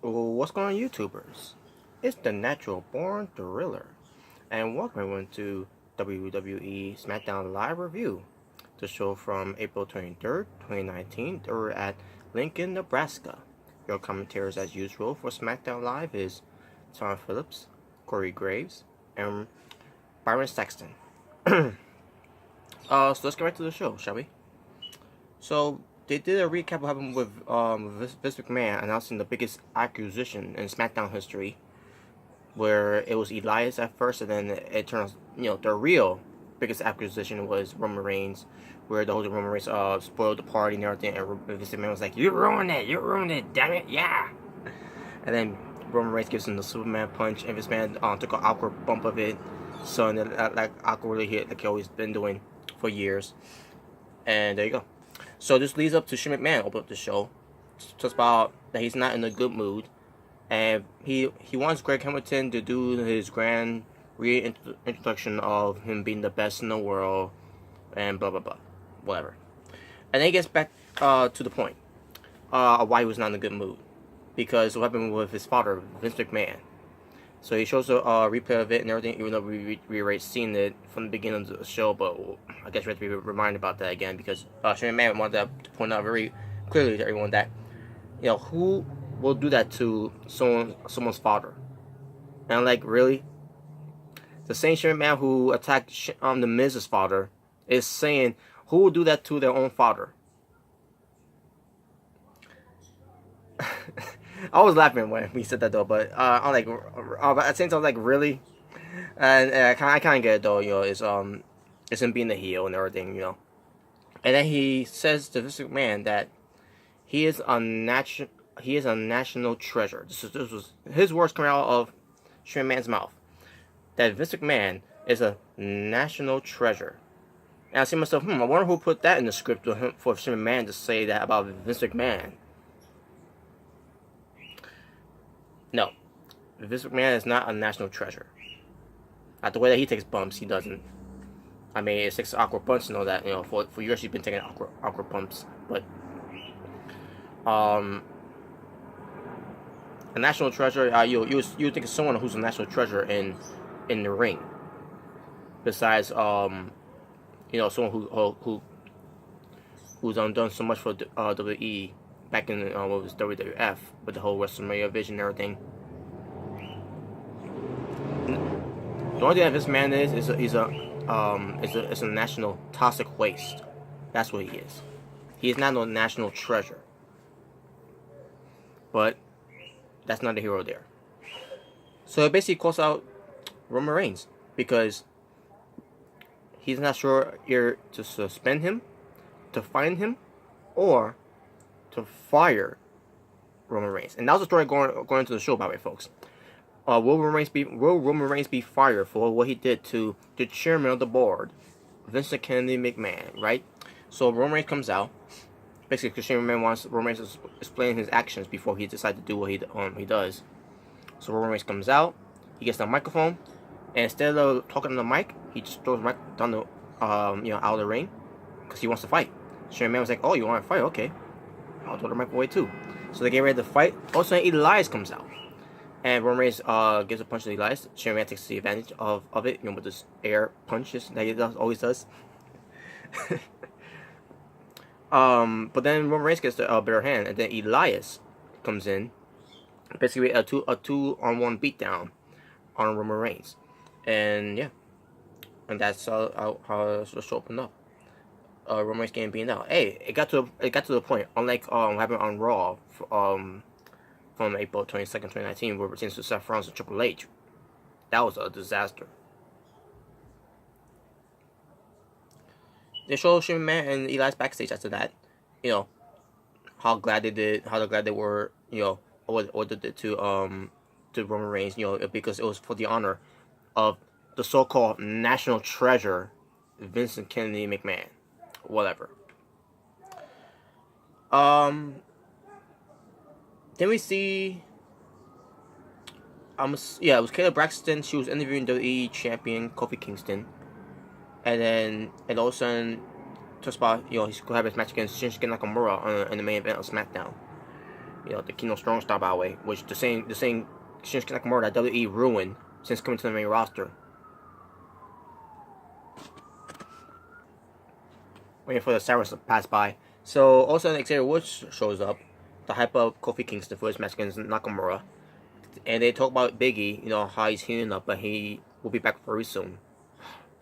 What's going on, YouTubers? It's the Natural Born Thriller, and welcome everyone to WWE SmackDown Live Review, the show from April 23rd, 2019. We're at Lincoln, Nebraska. Your commentators, as usual, for SmackDown Live is Tom Phillips, Corey Graves, and Byron Saxton. So let's get right to the show, shall we? So they did a recap of what happened with Vince McMahon announcing the biggest acquisition in SmackDown history, where it was Elias at first, and then it turns, the real biggest acquisition was Roman Reigns, where the whole Roman Reigns spoiled the party and everything, and Vince McMahon was like, "You ruined it, damn it, yeah!" And then Roman Reigns gives him the Superman punch, and Vince McMahon took an awkward bump of it, so that like awkwardly hit like he always been doing for years, and there you go. So this leads up to Shane McMahon open up the show, talks about that he's not in a good mood, and he wants Greg Hamilton to do his grand reintroduction of him being the best in the world, and blah blah blah, whatever. And then he gets back to the point why he was not in a good mood, because what happened with his father, Vince McMahon. So he shows a replay of it and everything, even though we already seen it from the beginning of the show, but I guess we have to be reminded about that again, because Shane McMahon wanted to point out very clearly to everyone that, who will do that to someone's father? And like, really? The same Shane McMahon who attacked the Miz's father is saying, who will do that to their own father? I was laughing when we said that though, but I'm like, at the same time, like, really, and I kind of get it though. It's him being the heel and everything, And then he says to Vince McMahon that he is a national treasure. This was his words coming out of Shane McMahon's mouth. That Vince McMahon is a national treasure. And I see myself, I wonder who put that in the script for Shane McMahon to say that about Vince McMahon. No, Vince McMahon is not a national treasure. Not the way that he takes bumps, he doesn't. I mean, it takes awkward bumps and all that. For years he's been taking awkward bumps, but a national treasure. You think of someone who's a national treasure in the ring. Besides, someone who's done so much for WWE. Back in what was WWF with the whole WrestleMania vision and everything. The only thing that this man is a national toxic waste. That's what he is. He is not no national treasure. But that's not the hero there. So it basically calls out Roman Reigns because he's not sure either to suspend him, to fine him, or to fire Roman Reigns. And that was the story going into the show, by the way, folks. Will Roman Reigns be fired for what he did to the chairman of the board, Vincent Kennedy McMahon, right? So Roman Reigns comes out. Basically, because Shane McMahon wants Roman Reigns to explain his actions before he decides to do what he does. So Roman Reigns comes out. He gets the microphone, and instead of talking on the mic, he just throws the mic down the out of the ring because he wants to fight. Shane McMahon was like, "Oh, you want to fight? Okay. I'll throw the mic away too." So they get ready to fight. All of a sudden, Elias comes out. And Roman Reigns gives a punch to Elias. Shane McMahon takes the advantage of it, with this air punches that he always does. But then Roman Reigns gets the better hand, and then Elias comes in. Basically, a 2-on-1 beatdown on Roman Reigns. And yeah. And that's how the show opened up. Roman Reigns getting beaten out. Hey, it got to the point. Unlike what happened on Raw, from April 22nd, 2019, where it pertains to Seth Rollins and Triple H. That was a disaster. They showed Shane McMahon and Elias backstage after that. How glad they were. What they did to Roman Reigns. Because it was for the honor of the so-called national treasure, Vincent Kennedy McMahon. Whatever. Then we see, it was Kayla Braxton. She was interviewing WWE champion Kofi Kingston, and all of a sudden, talks about he's going to have his match against Shinsuke Nakamura in the main event of SmackDown. the Kino Strong style, by the way, which the same Shinsuke Nakamura that WWE ruined since coming to the main roster. Waiting for the sirens to pass by. So also Xavier Woods shows up to hype up Kofi Kingston for his match against Nakamura, and they talk about Biggie, how he's healing up, but he will be back very soon.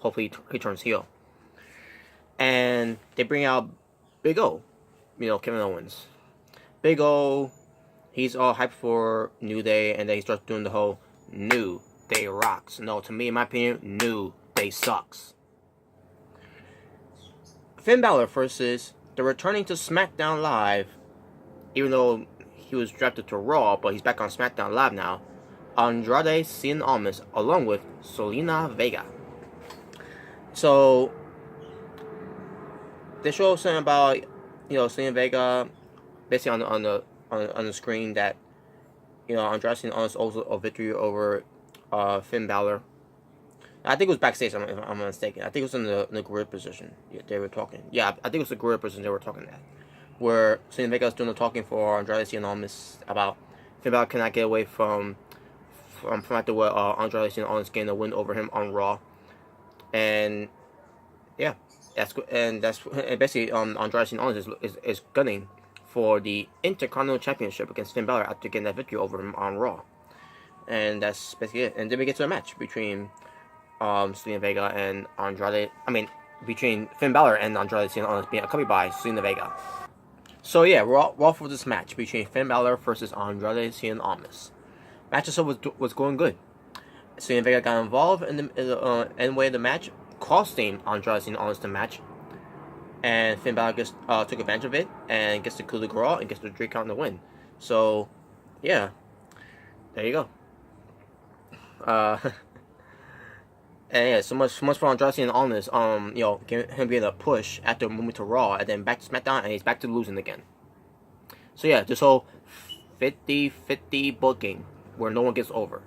Hopefully he turns heel. And they bring out Big O, Kevin Owens. Big O, he's all hyped for New Day, and then he starts doing the whole New Day rocks. No, to me, in my opinion, New Day sucks. Finn Balor versus the returning to SmackDown Live, even though he was drafted to Raw, but he's back on SmackDown Live now, Andrade Cien Almas, along with Zelina Vega. So they show something about Zelina Vega, basically on the screen, that Andrade Cien Almas also a victory over Finn Balor. I think it was backstage, if I'm not mistaken. I think it was in the gorilla position. Yeah, they were talking. Yeah, I think it was the gorilla position they were talking at, where Zelina Vega was doing the talking for Andrade Cien Almas about Finn Balor cannot get away from after what Andrade Cien Almas getting a win over him on Raw, and yeah, that's basically Andrade Cien Almas is gunning for the Intercontinental Championship against Finn Balor after getting that victory over him on Raw, and that's basically it. And then we get to a match between Zelina Vega and Andrade. Between Finn Balor and Andrade Cien Almas, being accompanied by Zelina Vega. So yeah, we're all for this match between Finn Balor versus Andrade Cien Almas. Match itself was going good. Zelina Vega got involved in the end of the match, costing Andrade Cien Almas the match, and Finn Balor took advantage of it and gets the coup de grace and gets the drink out and the win. So yeah, there you go. And yeah, so much for Andrade Cien Almas, him getting a push after moving to Raw, and then back to SmackDown, and he's back to losing again. So yeah, this whole 50-50 booking, where no one gets over.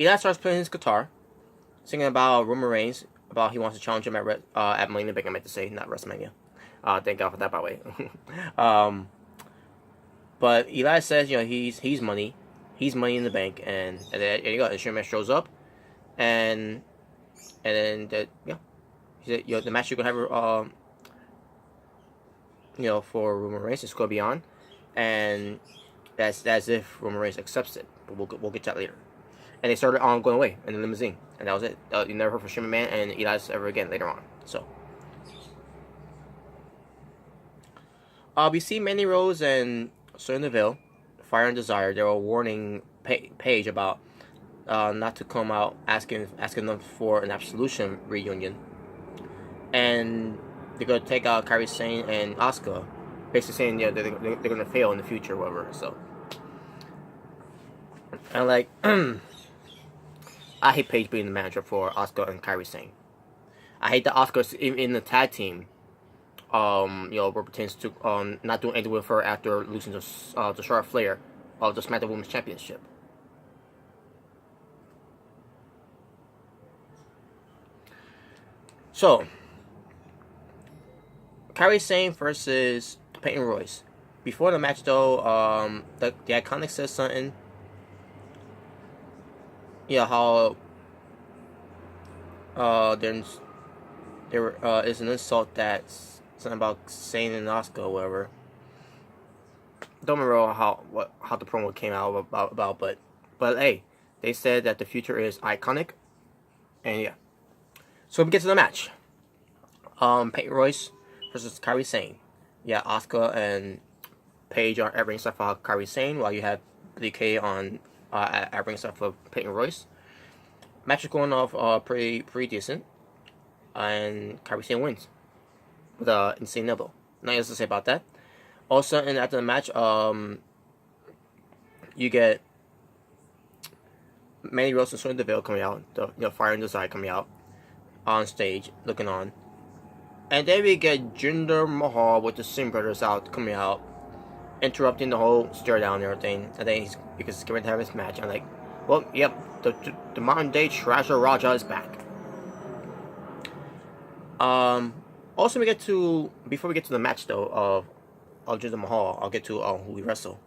Elias starts playing his guitar, singing about Roman Reigns, about he wants to challenge him at Money in the Bank, I meant to say, not WrestleMania. Thank God for that, by the way. But Elias says, he's money. He's Money in the Bank, and then there you go. The Sherman shows up, and then he said, the match you're gonna have, for Roman Reigns is gonna be on, and that's if Roman Reigns accepts it. But we'll get to that later. And they started going away in the limousine, and that was it. You never heard from Sherman Man and Elias ever again later on. So we see Mandy Rose and Sonya Deville, Fire and Desire. They were warning Paige about not to come out asking them for an Absolution reunion, and they're gonna take out Kairi Sane and Asuka, basically saying they're gonna fail in the future, or whatever. So, and I hate Paige being the manager for Asuka and Kairi Sane. I hate that Asuka's in the tag team. Where pertains to not doing anything with her after losing to Charlotte Flair of the SmackDown Women's Championship. So, Kairi Sane versus Peyton Royce. Before the match, though, the Iconic says something. How there is an insult that's something about Sane and Asuka or whatever. Don't remember how the promo came out about, but hey, they said that the future is iconic, and yeah. So we get to the match. Peyton Royce versus Kairi Sane. Yeah, Asuka and Paige are at ringside for Kairi Sane, while you have BK on at ringside for Peyton Royce. Match is going off pretty decent, and Kairi Sane wins with an insane elbow. Nothing else to say about that. Also, and after the match, you get Mandy Rose and Sonya Deville coming out, the Fire and Desire coming out on stage, looking on, and then we get Jinder Mahal with the Singh brothers coming out, interrupting the whole stare down and everything. And then because he's going to have his match, I'm like, well, yep, the modern day Trasher Raja is back. Also, before we get to the match though of Jinder Mahal, I'll get to who we wrestle.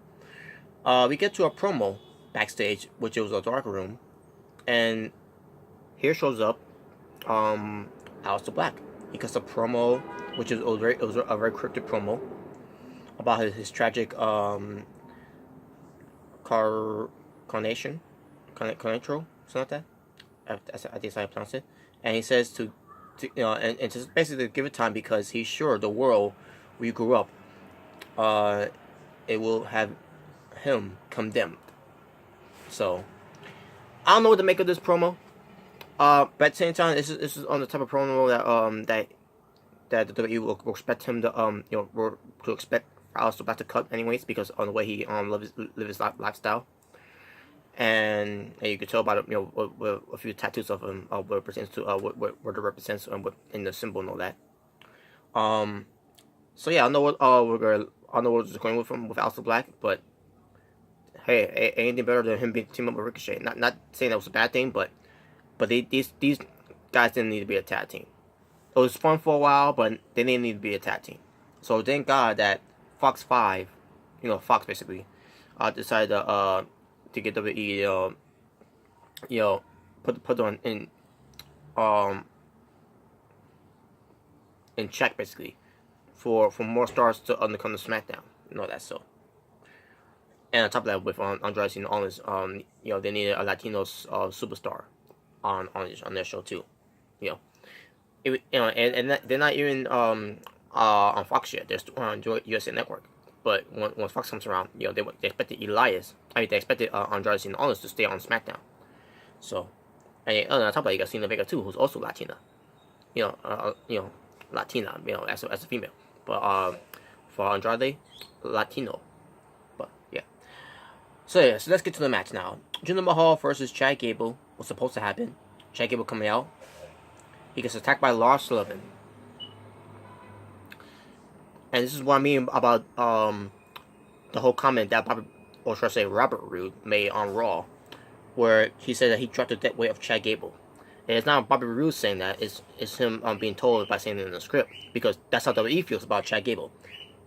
We get to a promo backstage, which was a dark room, and here shows up Aleister Black. He cuts a promo, which was a very cryptic promo about his tragic carnation, something like that. I think that's how I pronounce it. And he says to and just basically give it time because he's sure the world where you grew up, it will have him condemned. So I don't know what to make of this promo. But at the same time, this is on the type of promo that the WWE will expect him to to expect Aleister Black to cut anyways because on the way he live his lifestyle. And you can tell by with a few tattoos of him, what it pertains to, what it represents, and what in the symbol and all that. So yeah, I know what I know what's going with him with Aleister Black, but hey, anything better than him being team up with Ricochet. Not saying that was a bad thing, but these guys didn't need to be a tag team. It was fun for a while, but they didn't need to be a tag team. So thank God that Fox 5, Fox basically, decided to get WWE, put on in check basically for more stars to come to SmackDown. That so. And on top of that, with Andrade and Owens, they needed a Latino superstar on their show too. And they're not even on Fox yet. They're still on USA Network. But when Fox comes around, they expected Elias. They expected Andrade and Owens to stay on SmackDown. So, and on top of that, you got Selena Vega too, who's also Latina. Latina, as a female. But for Andrade, Latino. But yeah. So let's get to the match now. Jinder Mahal versus Chad Gable was supposed to happen. Chad Gable coming out. He gets attacked by Lars Sullivan. And this is what I mean about the whole comment that Robert Roode made on Raw, where he said that he dropped the dead weight of Chad Gable. And it's not Bobby Roode saying that; it's him being told by saying it in the script, because that's how WWE feels about Chad Gable.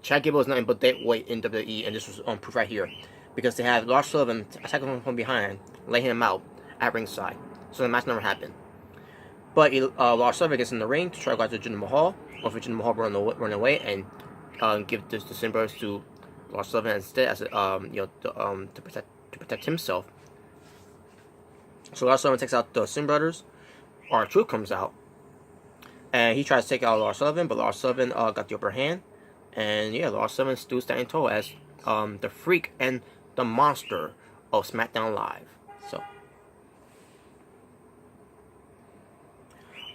Chad Gable is nothing but dead weight in WWE, and this was proof right here, because they have Lars Sullivan attacking him from behind, laying him out at ringside. So the match never happened. But Lars Sullivan gets in the ring to try to go after Jinder Mahal, or for Jinder Mahal run away and give the Simbers to Lars Sullivan instead, as to protect himself. So Lars Sullivan takes out the Sin Brothers. R-Truth comes out, and he tries to take out Lars Sullivan, but Lars Sullivan got the upper hand, and yeah, Lars Sullivan still standing tall as the freak and the monster of SmackDown Live. So,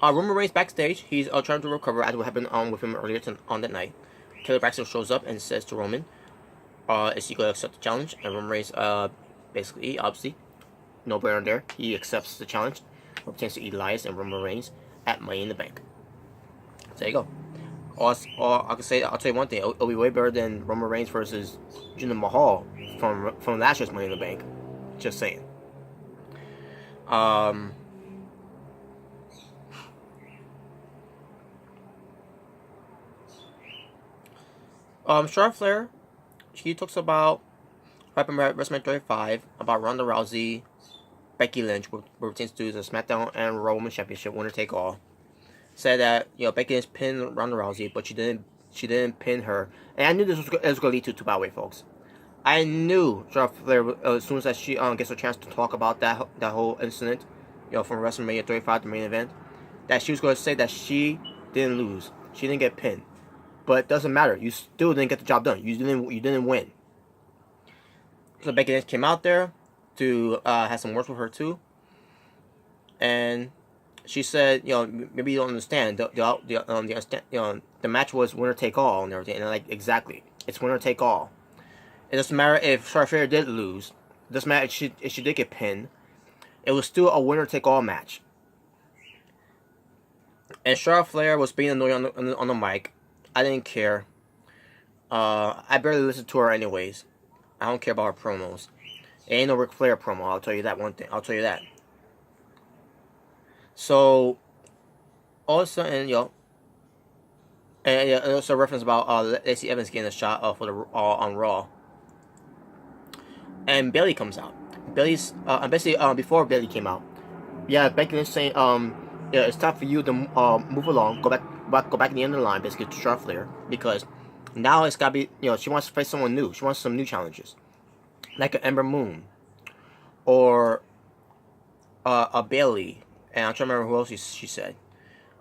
Roman Reigns backstage. He's trying to recover after what happened with him earlier on that night. Kelly Braxton shows up and says to Roman, is he going to accept the challenge? And Roman Reigns, basically, obviously, no brainer there. He accepts the challenge. Pertains to Elias and Roman Reigns at Money in the Bank. So there you go. Or I can say, I'll tell you one thing. It'll be way better than Roman Reigns versus Jinder Mahal from last year's Money in the Bank. Just saying. Charlotte Flair, she talks about what happened at WrestleMania 35, about Ronda Rousey, Becky Lynch, which pertains to the SmackDown and Raw Women's Championship winner take all. Said that Becky Lynch pinned Ronda Rousey, but she didn't pin her. And I knew this was going to lead to by the way, folks. I knew Charlotte Flair, as soon as she gets a chance to talk about that whole incident, from WrestleMania 35, the main event, that she was going to say that she didn't lose, she didn't get pinned. But it doesn't matter. You still didn't get the job done. You didn't win. So Becky Lynch came out there to have some words with her too, and she said, maybe you don't understand. The match was winner take all and everything. And exactly, it's winner take all. It doesn't matter if Charlotte Flair did lose. It doesn't matter if she did get pinned. It was still a winner take all match. And Charlotte Flair was being annoying on the mic. I didn't care. I barely listened to her anyways. I don't care about her promos. It ain't no Ric Flair promo, I'll tell you that one thing. I'll tell you that. So, all of a sudden, And also a reference about Lacey Evans getting a shot for the on Raw. And Bayley comes out. Bayley's basically before Bayley came out. Yeah, Becky Lynch saying yeah, it's time for you to move along, go back in the end of the line, basically to Charlotte Flair, because now it's gotta be, she wants to face someone new. She wants some new challenges, like an Ember Moon or a Bayley. And I'm trying to remember who else she said.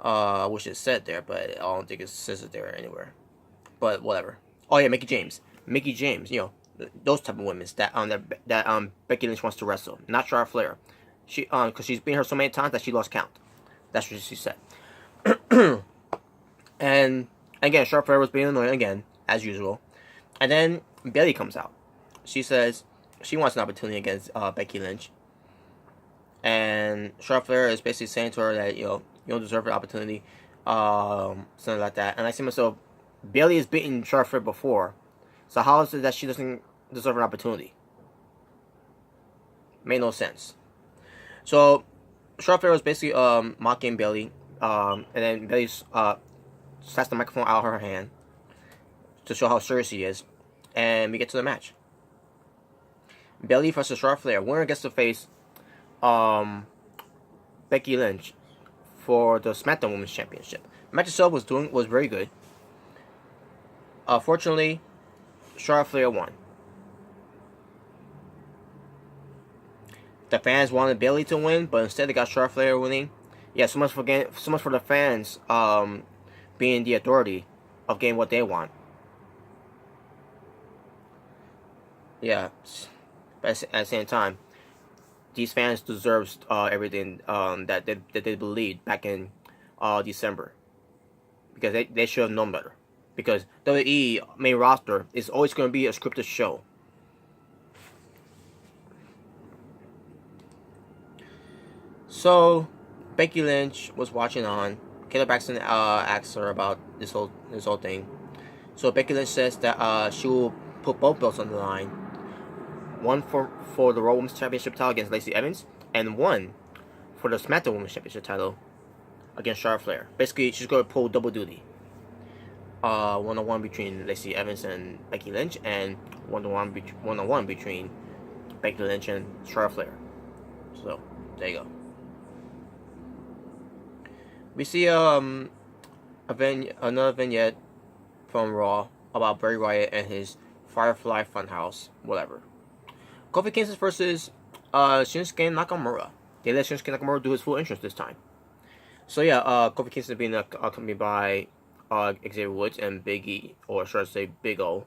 I wish it said there, but I don't think it says it there anywhere. But whatever. Oh yeah, Mickey James, those type of women that Becky Lynch wants to wrestle, not Charlotte Flair. She because she's been here so many times that she lost count. That's what she said. And again, Charlotte Flair was being annoying again, as usual. And then Bayley comes out. She says she wants an opportunity against Becky Lynch. And Charlotte Flair is basically saying to her that, you don't deserve an opportunity. Something like that. And I see myself, Bayley has beaten Charlotte Flair before. So how is it that she doesn't deserve an opportunity? Made no sense. So Charlotte Flair was basically mocking Bayley. And then Bayley slaps the microphone out of her hand to show how serious she is. And we get to the match. Bayley versus Charlotte Flair. Winner gets to face Becky Lynch for the SmackDown Women's Championship. The match itself was very good. Fortunately, Charlotte Flair won. The fans wanted Bayley to win, but instead they got Charlotte Flair winning. Yeah, so much for the fans being the authority of getting what they want. Yeah, but at the same time, these fans deserve everything that they believed back in December, because they should have known better. Because WWE main roster is always going to be a scripted show. So Becky Lynch was watching on. Kayla Braxton asked her about this whole thing. So Becky Lynch says that she will put both belts on the line. One for the Raw Women's Championship title against Lacey Evans, and one for the SmackDown Women's Championship title against Charlotte Flair. Basically, she's going to pull double duty. 1-on-1 between Lacey Evans and Becky Lynch, and 1-on-1 between Becky Lynch and Charlotte Flair. So there you go. We see another vignette from Raw about Bray Wyatt and his Firefly Funhouse, whatever. Kofi Kingston versus Shinsuke Nakamura. They let Shinsuke Nakamura do his full entrance this time. So yeah, Kofi Kingston being accompanied by Xavier Woods and Big E, or should I say Big O.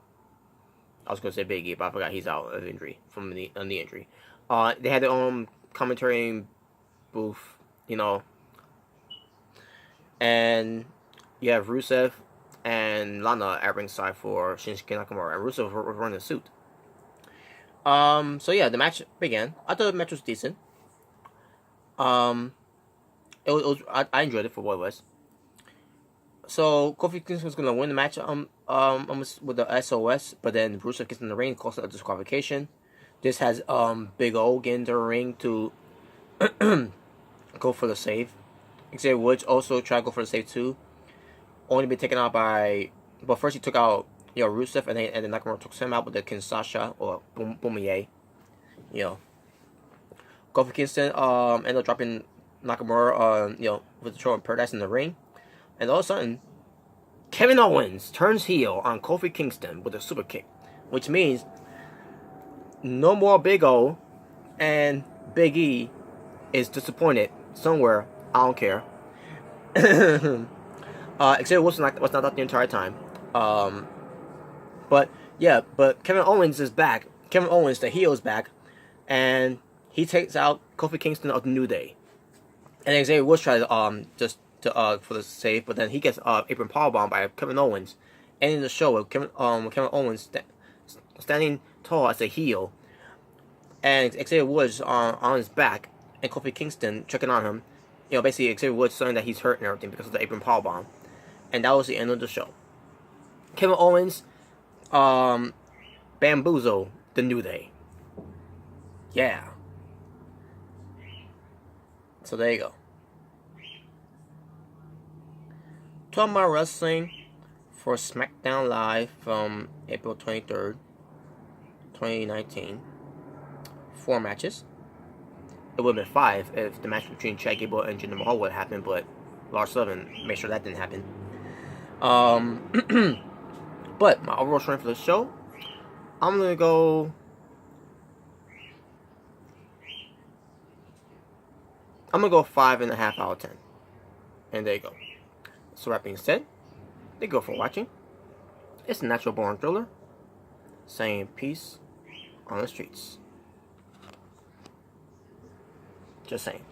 I was going to say Big E, but I forgot he's out of injury, from the knee injury. They had their own commentary booth, and you have Rusev and Lana at ringside for Shinsuke Nakamura, and Rusev was running the suit. So yeah, the match began. I thought the match was decent. I enjoyed it for what it was. So Kofi Kingston was gonna win the match with the SOS, but then Rusev gets in the ring, calls it a disqualification. This has Big O get in the ring to go for the save. Xavier Woods also tried to go for the save too, only been taken out by. But first he took out Rusev, and then Nakamura took him out with the Kinshasa or Boomier. Kofi Kingston ended up dropping Nakamura with the throw of Paradise in the ring. And all of a sudden, Kevin Owens turns heel on Kofi Kingston with a super kick, which means no more Big O, and Big E is disappointed somewhere. I don't care. Xavier Woods was not out the entire time. But Kevin Owens is back. Kevin Owens, the heel, is back, and he takes out Kofi Kingston of the New Day. And Xavier Woods tries for the save, but then he gets apron powerbomb by Kevin Owens, ending the show with Kevin Owens standing tall as a heel, and Xavier Woods on his back, and Kofi Kingston checking on him. Basically Xavier Woods saying that he's hurt and everything because of the apron powerbomb, and that was the end of the show. Kevin Owens bamboozle the New Day. Yeah. So there you go. Talking about wrestling, for SmackDown Live from April 23rd, 2019. 4 matches. It would have been 5 if the match between Chad Gable and Jinder Mahal would have happened, but Lars Sullivan made sure that didn't happen. But my overall strength for the show, I'm gonna go. I'm gonna go 5.5 out of 10. And there you go. So that being said, thank you for watching. It's a natural born thriller, saying peace on the streets. Just saying.